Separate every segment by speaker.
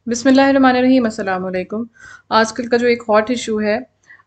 Speaker 1: बिस्मिल्लाहिर्रहमानिर्रहीम अस्सलाम वालेकुम। आजकल का जो एक हॉट इशू है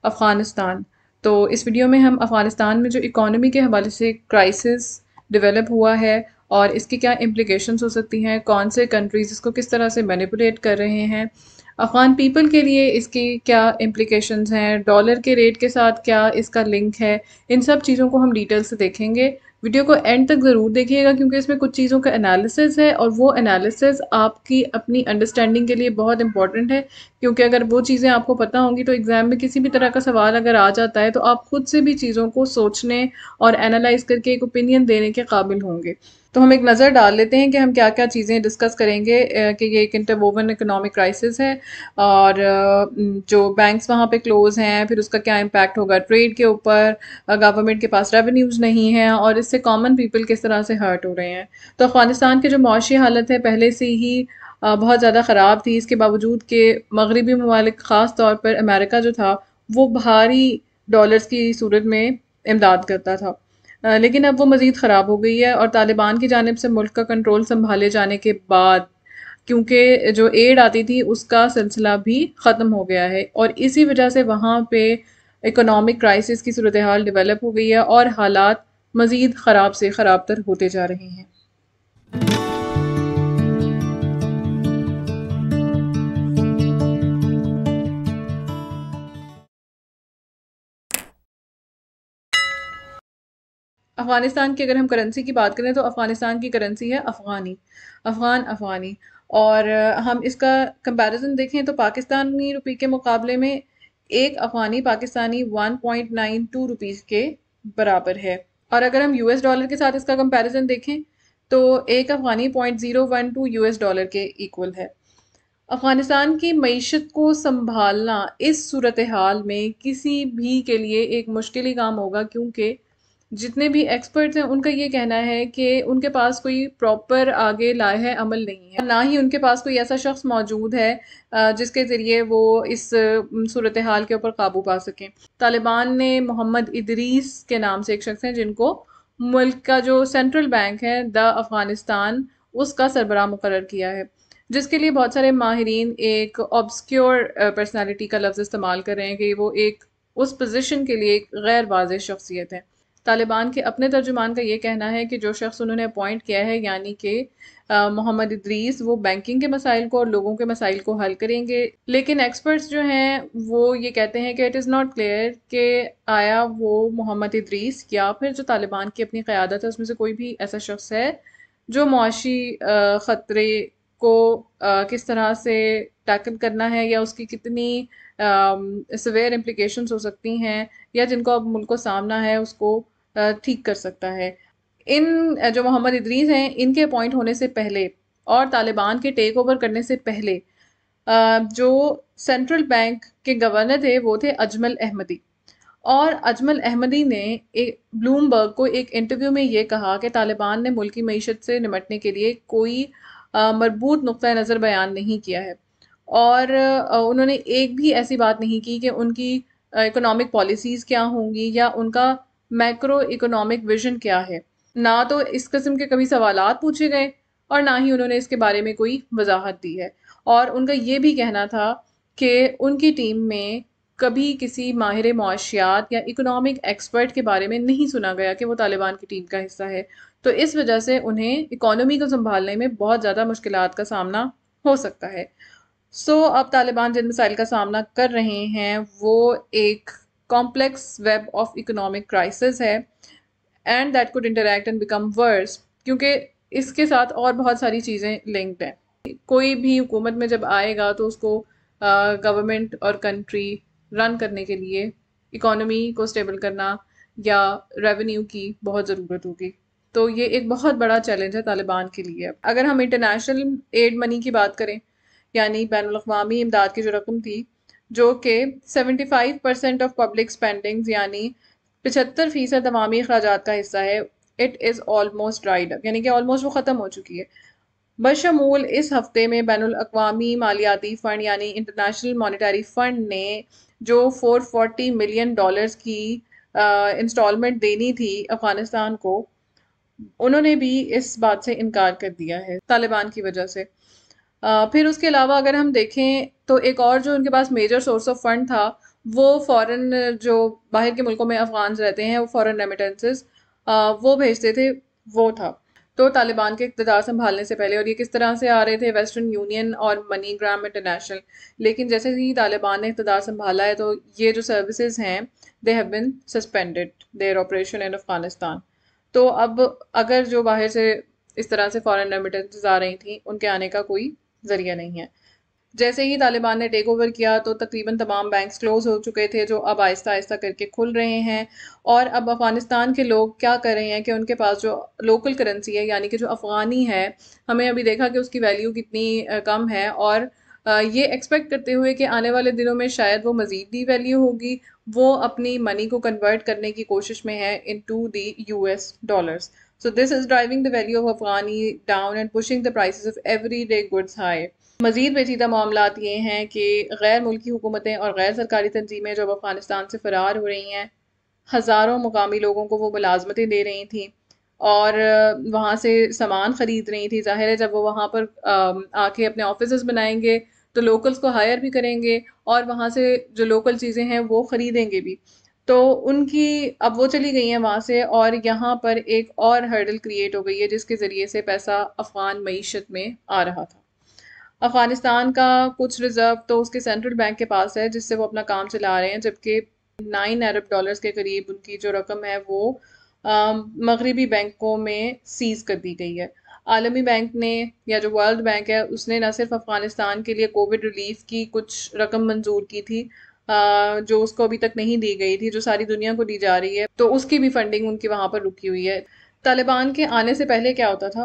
Speaker 1: अफ़गानिस्तान, तो इस वीडियो में हम अफ़गानिस्तान में जो इकॉनमी के हवाले से क्राइसिस डेवलप हुआ है और इसकी क्या इम्प्लिकेशंस हो सकती हैं, कौन से कंट्रीज़ इसको किस तरह से मैनिपुलेट कर रहे हैं, अफ़गान पीपल के लिए इसकी क्या इम्प्लिकेशंस हैं, डॉलर के रेट के साथ क्या इसका लिंक है, इन सब चीज़ों को हम डिटेल से देखेंगे। वीडियो को एंड तक ज़रूर देखिएगा क्योंकि इसमें कुछ चीज़ों का एनालिसिस है और वो एनालिसिस आपकी अपनी अंडरस्टैंडिंग के लिए बहुत इंपॉर्टेंट है, क्योंकि अगर वो चीज़ें आपको पता होंगी तो एग्ज़ाम में किसी भी तरह का सवाल अगर आ जाता है तो आप खुद से भी चीज़ों को सोचने और एनालाइज करके एक ओपिनियन देने के काबिल होंगे। तो हम एक नज़र डाल लेते हैं कि हम क्या क्या चीज़ें डिस्कस करेंगे कि ये एक इंटरवोवन इकोनॉमिक क्राइसिस है और जो बैंक्स वहाँ पे क्लोज़ हैं फिर उसका क्या इम्पैक्ट होगा ट्रेड के ऊपर, गवर्नमेंट के पास रेवेन्यूज़ नहीं है और इससे कॉमन पीपल किस तरह से हर्ट हो रहे हैं। तो अफ़गानिस्तान की जो मुआशी हालत है पहले से ही बहुत ज़्यादा ख़राब थी, इसके बावजूद कि मगरबी ममालिक ख़ास तौर पर अमेरिका जो था वो भारी डॉलर्स की सूरत में इमदाद करता था। लेकिन अब वो मज़ीद ख़राब हो गई है और तालिबान की जानिब से मुल्क का कंट्रोल संभाले जाने के बाद क्योंकि जो एड आती थी उसका सिलसिला भी ख़त्म हो गया है और इसी वजह से वहाँ पे इकोनॉमिक क्राइसिस की सूरत हाल डेवलप हो गई है और हालात मज़ीद ख़राब से ख़राब तर होते जा रहे हैं। अफ़गानिस्तान की अगर हम करेंसी की बात करें तो अफ़गानिस्तान की करेंसी है अफ़गानी, अफ़गानी। और हम इसका कंपैरिजन देखें तो पाकिस्तानी रुपये के मुकाबले में एक अफ़गानी पाकिस्तानी 1.92 रुपीज़ के बराबर है। और अगर हम यूएस डॉलर के साथ इसका कंपैरिजन देखें तो एक अफ़गानी 0.012 यूएस डॉलर के इक्वल है। अफ़गानिस्तान की मईशत को संभालना इस सूरत हाल में किसी भी के लिए एक मुश्किल ही काम होगा, क्योंकि जितने भी एक्सपर्ट्स हैं उनका ये कहना है कि उनके पास कोई प्रॉपर आगे लाहे अमल नहीं है, ना ही उनके पास कोई ऐसा शख्स मौजूद है जिसके ज़रिए वो इस सूरत हाल के ऊपर काबू पा सकें। तालिबान ने मोहम्मद इदरीस के नाम से एक शख्स हैं जिनको मुल्क का जो सेंट्रल बैंक है द अफ़गानिस्तान उसका सरबराह मुकर्रर किया है, जिसके लिए बहुत सारे माहिरीन एक ऑब्सक्योर पर्सनालिटी का लफ्ज़ इस्तेमाल कर रहे हैं कि वो एक उस पोजीशन के लिए एक गैर वाज़ेह शख्सियत है। तालिबान के अपने तर्जुमान का ये कहना है कि जो शख्स उन्होंने अपॉइंट किया है यानी कि मोहम्मद इदरीस वो बैंकिंग के मसाइल को और लोगों के मसाइल को हल करेंगे। लेकिन एक्सपर्ट्स जो हैं वो ये कहते हैं कि इट इज़ नॉट क्लियर कि आया वो मोहम्मद इदरीस या फिर जो तालिबान की अपनी क़यादत है उसमें से कोई भी ऐसा शख्स है जो मुआशी ख़तरे को किस तरह से टैकल करना है या उसकी कितनी सवेयर इम्प्लिकेशंस हो सकती हैं या जिनको अब मुल्क को सामना है उसको ठीक कर सकता है। इन जो मोहम्मद इदरीस हैं इनके अपॉइंट होने से पहले और तालिबान के टेक ओवर करने से पहले जो सेंट्रल बैंक के गवर्नर थे वो थे अजमल अहमदी। और अजमल अहमदी ने एक ब्लूमबर्ग को एक इंटरव्यू में ये कहा कि तालिबान ने मुल्की मईशत से निमटने के लिए कोई मरबूत नुक्ता नज़र बयान नहीं किया है और उन्होंने एक भी ऐसी बात नहीं की कि उनकी इकोनॉमिक पॉलिसीज़ क्या होंगी या उनका मैक्रो इकोनॉमिक विजन क्या है। ना तो इस किस्म के कभी सवालात पूछे गए और ना ही उन्होंने इसके बारे में कोई वजाहत दी है। और उनका ये भी कहना था कि उनकी टीम में कभी किसी माहिर मुआशियात या इकोनॉमिक एक्सपर्ट के बारे में नहीं सुना गया कि वो तालिबान की टीम का हिस्सा है। तो इस वजह से उन्हें इकोनॉमी को संभालने में बहुत ज़्यादा मुश्किलात का सामना हो सकता है। अब तालिबान जिन मिसाइल का सामना कर रहे हैं वो एक complex web of economic crisis है and that could interact and become worse, क्योंकि इसके साथ और बहुत सारी चीज़ें लिंक्ड हैं। कोई भी हुकूमत में जब आएगा तो उसको गवर्नमेंट और कंट्री रन करने के लिए इकोनॉमी को स्टेबल करना या रेवेन्यू की बहुत ज़रूरत होगी। तो ये एक बहुत बड़ा चैलेंज है तालिबान के लिए। अगर हम इंटरनेशनल एड मनी की बात करें यानी बैनुल-अक़वामी इमदाद की जो रकम थी जो कि 75% ऑफ पब्लिक स्पेंडिंग्स यानी 75% अवामी अखराजात का हिस्सा है, it is almost dried up, यानी कि ऑलमोस्ट वो ख़त्म हो चुकी है। बशमूल इस हफ्ते में बैनुल-अक़वामी मालियाती फ़ंड यानी इंटरनेशनल मॉनेटरी फ़ंड ने जो $440 मिलियन की इंस्टॉलमेंट देनी थी अफ़गानिस्तान को, उन्होंने भी इस बात से इनकार कर दिया है तालिबान की वजह से। फिर उसके अलावा अगर हम देखें तो एक और जो उनके पास मेजर सोर्स ऑफ फंड था, वो फॉरेन, जो बाहर के मुल्कों में अफगान रहते हैं, वो फॉरेन रेमिटेंसेस वो भेजते थे, वो था। तो तालिबान के इक़्तिदार संभालने से पहले, और ये किस तरह से आ रहे थे, वेस्टर्न यूनियन और मनीग्राम इंटरनेशनल। लेकिन जैसे ही तालिबान ने इक़्तिदार संभाला है तो ये जो सर्विसेज हैं, they have been suspended their operation in Afghanistan. तो अब अगर जो बाहर से इस तरह से फॉरेन रेमिटेंसेस आ रही थी, उनके आने का कोई ज़रिया नहीं है। जैसे ही तालिबान ने टेक ओवर किया तो तकरीबन तमाम बैंक्स क्लोज हो चुके थे, जो अब आहिस्ता आहिस्ता करके खुल रहे हैं। और अब अफ़गानिस्तान के लोग क्या कर रहे हैं कि उनके पास जो लोकल करेंसी है, यानी कि जो अफ़गानी है, हमें अभी देखा कि उसकी वैल्यू कितनी कम है, और ये एक्सपेक्ट करते हुए कि आने वाले दिनों में शायद वो मज़ीद डी वैल्यू होगी, वो अपनी मनी को कन्वर्ट करने की कोशिश में है into the US dollars. So this is driving the value of Afghani down and pushing the prices of everyday goods high. मज़ीद पेचीदा मामलात ये हैं कि गैर मुल्की हुकूमतें और गैर सरकारी तंजीमें जो अब अफ़गानिस्तान से फ़रार हो रही हैं, हज़ारों मुकामी लोगों को वो मुलाजमतें दे रही थी और वहाँ से सामान ख़रीद रही थी। ज़ाहिर है जब वो वहाँ पर आके अपने ऑफिस बनाएंगे तो लोकल्स को हायर भी करेंगे और वहाँ से जो लोकल चीज़ें हैं वो ख़रीदेंगे भी। तो उनकी अब वो चली गई हैं वहाँ से, और यहाँ पर एक और हर्डल क्रिएट हो गई है जिसके ज़रिए से पैसा अफ़गान मईशत में आ रहा था। अफ़गानिस्तान का कुछ रिज़र्व तो उसके सेंट्रल बैंक के पास है जिससे वो अपना काम चला रहे हैं, जबकि 9 अरब डॉलर्स के करीब उनकी जो रकम है वो मगरबी बैंकों में सीज़ कर दी गई है। आलमी बैंक ने, या जो वर्ल्ड बैंक है, उसने न सिर्फ अफ़गानिस्तान के लिए कोविड रिलीफ की कुछ रकम मंजूर की थी जो उसको अभी तक नहीं दी गई थी, जो सारी दुनिया को दी जा रही है, तो उसकी भी फंडिंग उनकी वहाँ पर रुकी हुई है। तालिबान के आने से पहले क्या होता था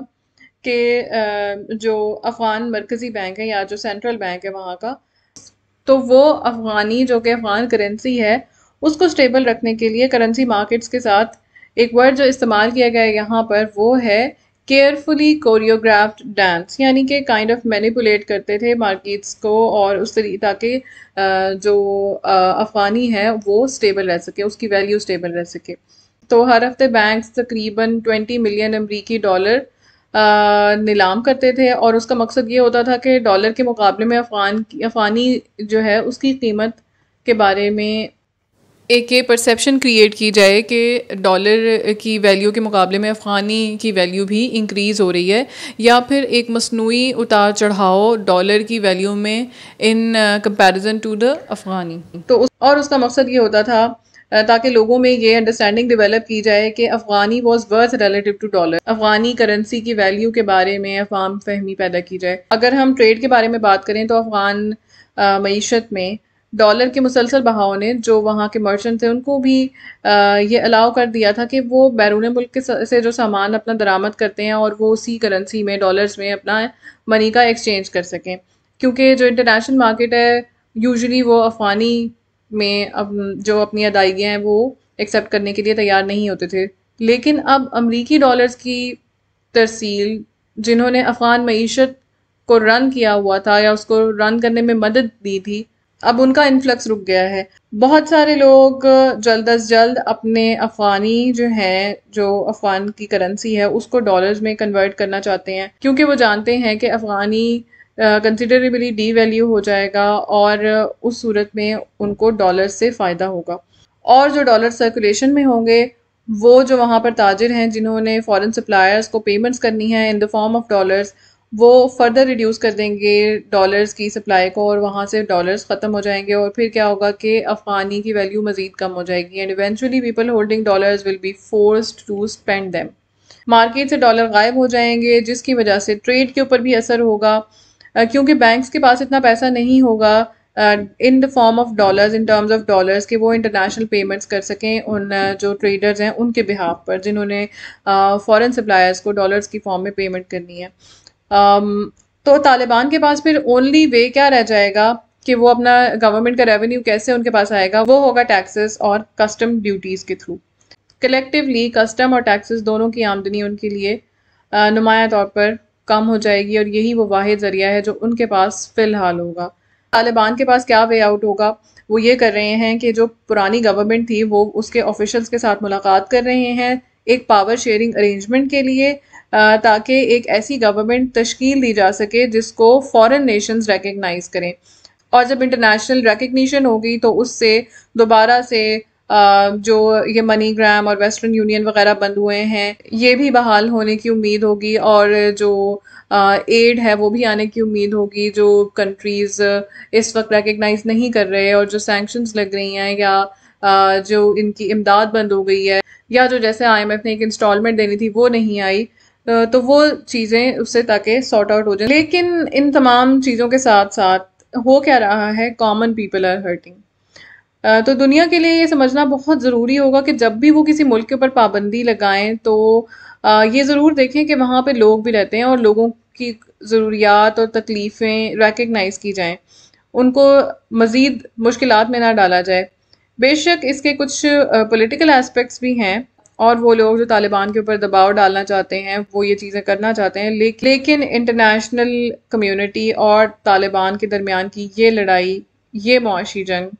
Speaker 1: कि जो अफ़गान मरकज़ी बैंक है या जो सेंट्रल बैंक है वहाँ का, तो वो अफ़गानी जो कि अफ़गान करेंसी है उसको स्टेबल रखने के लिए करेंसी मार्केट्स के साथ एक वर्ड जो इस्तेमाल किया गया है यहाँ पर, वो है केयरफुली कोरियोग्राफ्ड डांस, यानी कि काइंड ऑफ मैनिपुलेट करते थे मार्केट्स को और उस तरीके, ताकि जो अफ़गानी है वो स्टेबल रह सके, उसकी वैल्यू स्टेबल रह सके। तो हर हफ्ते बैंक्स तकरीबन 20 मिलियन अमरीकी डॉलर नीलाम करते थे, और उसका मकसद ये होता था कि डॉलर के मुकाबले में अफ़गानी जो है उसकी कीमत के बारे में एक ये परसेप्शन क्रिएट की जाए कि डॉलर की वैल्यू के मुकाबले में अफ़गानी की वैल्यू भी इंक्रीज़ हो रही है, या फिर एक मसनूई उतार चढ़ाव डॉलर की वैल्यू में in comparison to the Afghani. तो उसका मकसद ये होता था ताकि लोगों में ये अंडरस्टैंडिंग डेवलप की जाए कि Afghani was worth relative to dollar, Afghani currency की वैल्यू के बारे में अफवाम फहमी पैदा की जाए। अगर हम ट्रेड के बारे में बात करें तो अफ़गान मईशत में डॉलर के मुसलसल बहाव ने जो वहाँ के मर्चेंट थे उनको भी ये अलाउ कर दिया था कि वो बैरून मुल्क के से जो सामान अपना दरामद करते हैं और वो उसी करेंसी में, डॉलर्स में, अपना मनी का एक्सचेंज कर सकें, क्योंकि जो इंटरनेशनल मार्केट है यूजुअली वो अफ़गानी में जो अपनी अदायगियाँ हैं वो एक्सेप्ट करने के लिए तैयार नहीं होते थे। लेकिन अब अमरीकी डॉलर्स की तरसील, जिन्होंने अफ़गान मईशत को रन किया हुआ था या उसको रन करने में मदद दी थी, अब उनका इन्फ्लक्स रुक गया है। बहुत सारे लोग जल्द अज जल्द अपने अफ़गानी जो है, जो अफ़गान की करेंसी है, उसको डॉलर्स में कन्वर्ट करना चाहते हैं, क्योंकि वो जानते हैं कि अफ़गानी कंसिडरेबली डी वैल्यू हो जाएगा और उस सूरत में उनको डॉलर से फ़ायदा होगा। और जो डॉलर सर्कुलेशन में होंगे, वो जो वहाँ पर ताजिर हैं जिन्होंने फॉरेन सप्लायर्स को पेमेंट्स करनी है in the form of dollars, वो फर्दर रिड्यूस कर देंगे डॉलर्स की सप्लाई को और वहाँ से डॉलर्स ख़त्म हो जाएंगे, और फिर क्या होगा कि अफ़गानी की वैल्यू मज़ीद कम हो जाएगी and eventually people holding dollars will be forced to spend them. Market से डॉलर गायब हो जाएंगे, जिसकी वजह से ट्रेड के ऊपर भी असर होगा, क्योंकि बैंक्स के पास इतना पैसा नहीं होगा in the form of dollars, in terms of dollars, कि वो इंटरनेशनल पेमेंट्स कर सकें उन जो ट्रेडर्स हैं उनके बिहाफ पर, जिन्होंने फॉरेन सप्लायर्स को डॉलर्स की फॉर्म में पेमेंट करनी है। तो तालिबान के पास फिर ओनली वे क्या रह जाएगा कि वो अपना गवर्नमेंट का रेवेन्यू कैसे उनके पास आएगा, वो होगा टैक्सेस और कस्टम ड्यूटीज़ के थ्रू। कलेक्टिवली कस्टम और टैक्सेस दोनों की आमदनी उनके लिए नुमाया तौर पर कम हो जाएगी, और यही वो वाहिद ज़रिया है जो उनके पास फ़िलहाल होगा। तालिबान के पास क्या वे आउट होगा, वो ये कर रहे हैं कि जो पुरानी गवर्नमेंट थी वो उसके ऑफिशल्स के साथ मुलाकात कर रहे हैं एक पावर शेयरिंग अरेंजमेंट के लिए, ताकि एक ऐसी गवर्नमेंट तश्कील दी जा सके जिसको फॉरेन नेशंस रिकग्नाइज करें। और जब इंटरनेशनल रिकग्निशन होगी तो उससे दोबारा से जो ये मनीग्राम और वेस्टर्न यूनियन वगैरह बंद हुए हैं ये भी बहाल होने की उम्मीद होगी, और जो एड है वो भी आने की उम्मीद होगी। जो कंट्रीज इस वक्त रिकग्नाइज नहीं कर रहे और जो सैंक्शंस लग रही हैं या जो इनकी इमदाद बंद हो गई है, या जो जैसे IMF ने एक इंस्टॉलमेंट देनी थी वो नहीं आई, तो वो चीज़ें उससे ताकि सॉर्ट आउट हो जाए। लेकिन इन तमाम चीज़ों के साथ साथ हो क्या रहा है, कॉमन पीपल आर हर्टिंग। तो दुनिया के लिए ये समझना बहुत ज़रूरी होगा कि जब भी वो किसी मुल्क के ऊपर पाबंदी लगाएं तो ये ज़रूर देखें कि वहाँ पे लोग भी रहते हैं और लोगों की ज़रूरियात और तकलीफ़ें रिकग्नाइज़ की जाएं, उनको मज़ीद मुश्किलात में ना डाला जाए। बेशक इसके कुछ पॉलिटिकल एस्पेक्ट्स भी हैं, और वो लोग जो तालिबान के ऊपर दबाव डालना चाहते हैं वो ये चीज़ें करना चाहते हैं, लेकिन इंटरनेशनल कम्युनिटी और तालिबान के दरमियान की ये लड़ाई, ये मुआशी जंग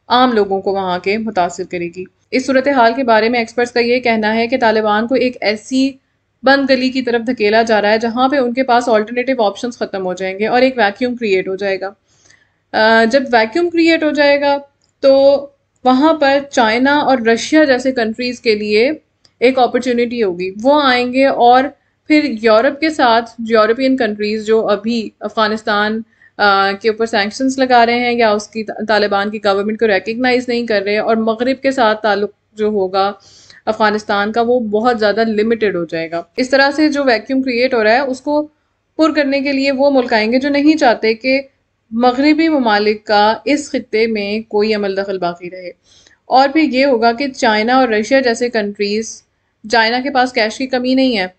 Speaker 1: आम लोगों को वहाँ के मुतासिर करेगी। इस सूरत हाल के बारे में एक्सपर्ट्स का ये कहना है कि तालिबान को एक ऐसी बंद गली की तरफ धकेला जा रहा है जहाँ पे उनके पास ऑल्टरनेटिव ऑप्शंस ख़त्म हो जाएंगे और एक वैक्यूम क्रिएट हो जाएगा। जब वैक्यूम क्रिएट हो जाएगा तो वहाँ पर चाइना और रशिया जैसे कंट्रीज़ के लिए एक अपॉर्चुनिटी होगी, वो आएंगे और फिर यूरोप के साथ यूरोपियन कंट्रीज़ जो अभी अफ़गानिस्तान के ऊपर सैंक्शंस लगा रहे हैं या उसकी तालिबान की गवर्नमेंट को रिकग्नाइज नहीं कर रहे, और मगरिब के साथ ताल्लुक जो होगा अफ़गानिस्तान का वो बहुत ज़्यादा लिमिटेड हो जाएगा। इस तरह से जो वैक्यूम क्रिएट हो रहा है उसको पुर करने के लिए वो मुल्क आएंगे जो नहीं चाहते कि मगरिबी ममालिक का इस खित्ते में कोई अमल दखल बाकी रहे। और फिर ये होगा कि चाइना और रशिया जैसे कंट्रीज़, चाइना के पास कैश की कमी नहीं है,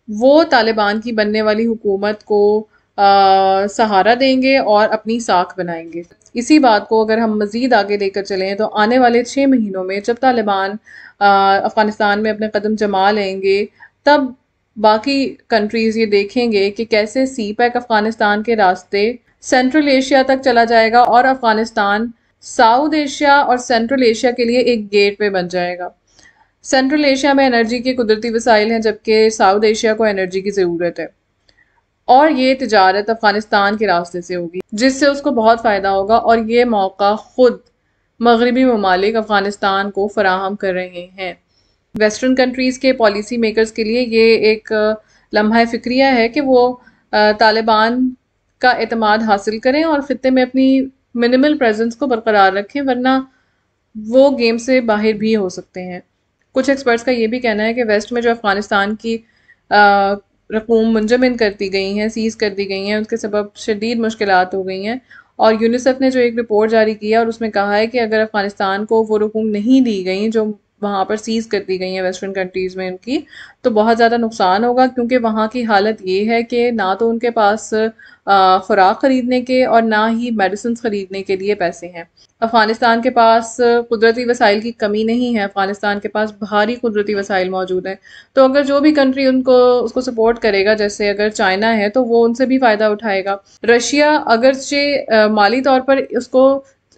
Speaker 1: वो तालिबान की बनने वाली हुकूमत को सहारा देंगे और अपनी साख बनाएंगे। इसी बात को अगर हम मज़ीद आगे लेकर चलें तो आने वाले 6 महीनों में जब तालिबान अफ़गानिस्तान में अपने कदम जमा लेंगे, तब बाकी कंट्रीज़ ये देखेंगे कि कैसे CPEC अफ़गानिस्तान के रास्ते सेंट्रल एशिया तक चला जाएगा और अफ़गानिस्तान साउथ एशिया और सेंट्रल एशिया के लिए एक गेट वे बन जाएगा। सेंट्रल एशिया में एनर्जी के कुदरती वसाइल हैं, जबकि साउथ एशिया को एनर्जी की ज़रूरत है, और ये तिजारत अफ़गानिस्तान के रास्ते से होगी जिससे उसको बहुत फ़ायदा होगा, और ये मौका ख़ुद मगरबी ममालिक अफ़गानिस्तान को फ़राहम कर रहे हैं। वेस्टर्न कंट्रीज़ के पॉलिसी मेकर्स के लिए ये एक लम्हा फ़िक्रिया है कि वो तालिबान का एतमाद हासिल करें और ख़ित्ते में अपनी मिनिमल प्रेजेंस को बरकरार रखें, वरना वो गेम से बाहर भी हो सकते हैं। कुछ एक्सपर्ट्स का ये भी कहना है कि वेस्ट में जो अफ़गानिस्तान की रकूम मुंजमद करती गई हैं, सीज़ कर दी गई हैं, उसके सबब शदीद मुश्किलात हो गई हैं, और यूनिसेफ ने जो एक रिपोर्ट जारी की है और उसमें कहा है कि अगर अफ़गानिस्तान को वो रकूम नहीं दी गई जो वहाँ पर सीज़ कर दी गई हैं वेस्टर्न कंट्रीज़ में उनकी, तो बहुत ज़्यादा नुकसान होगा, क्योंकि वहाँ की हालत ये है कि ना तो उनके पास खुराक ख़रीदने के और ना ही मेडिसिन ख़रीदने के लिए पैसे हैं। अफ़गानिस्तान के पास कुदरती वसाइल की कमी नहीं है, अफ़गानिस्तान के पास भारी कुदरती वसाइल मौजूद हैं। तो अगर जो भी कंट्री उसको सपोर्ट करेगा, जैसे अगर चाइना है तो वो उनसे भी फ़ायदा उठाएगा। रशिया अगरचे माली तौर पर उसको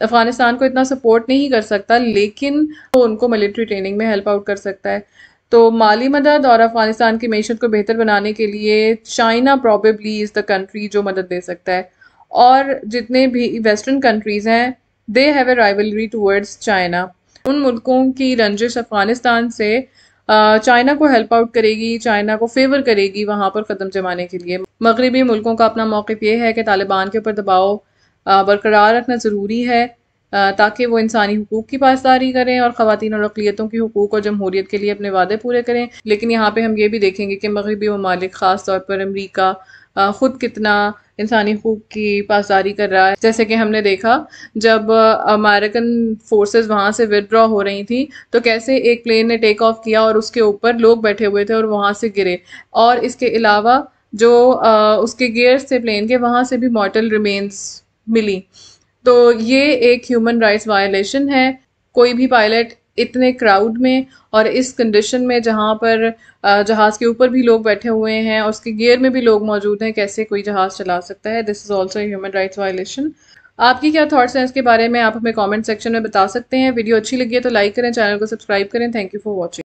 Speaker 1: अफ़गानिस्तान को इतना सपोर्ट नहीं कर सकता, लेकिन वो उनको मिलिट्री ट्रेनिंग में हेल्प आउट कर सकता है। तो माली मदद और अफ़गानिस्तान की मैशत को बेहतर बनाने के लिए China probably is the country जो मदद दे सकता है। और जितने भी वेस्टर्न कंट्रीज़ हैं they have a rivalry towards China. उन मुल्कों की रंजिश अफ़गानिस्तान से चाइना को हेल्प आउट करेगी, चाइना को फेवर करेगी वहाँ पर कदम जमाने के लिए। मगरबी मुल्कों का अपना मौक़िफ़ ये है कि तालिबान के ऊपर दबाव बरकरार रखना ज़रूरी है, ताकि वो इंसानी हुकूक की पासदारी करें और ख़वातीन और अक़लियतों की हुकूक और जमहूरियत के लिए अपने वादे पूरे करें। लेकिन यहाँ पे हम ये भी देखेंगे कि मगरबी ममालिक ख़ास तौर पर अमरीका ख़ुद कितना इंसानी हुकूक की पासदारी कर रहा है। जैसे कि हमने देखा जब अमेरिकन फोर्सेस वहाँ से विदड्रॉ हो रही थी तो कैसे एक प्लेन ने टेक ऑफ किया और उसके ऊपर लोग बैठे हुए थे और वहाँ से गिरे, और इसके अलावा जो उसके गियर्स थे प्लेन के वहाँ से भी मॉर्टल रिमेन्स मिली। तो ये एक ह्यूमन राइट्स वायलेशन है। कोई भी पायलट इतने क्राउड में और इस कंडीशन में जहाँ पर जहाज़ के ऊपर भी लोग बैठे हुए हैं और उसके गियर में भी लोग मौजूद हैं, कैसे कोई जहाज़ चला सकता है? This is also human rights violation. आपकी क्या थॉट्स हैं इसके बारे में? आप हमें कमेंट सेक्शन में बता सकते हैं। वीडियो अच्छी लगी है तो लाइक करें, चैनल को सब्सक्राइब करें। Thank you for watching.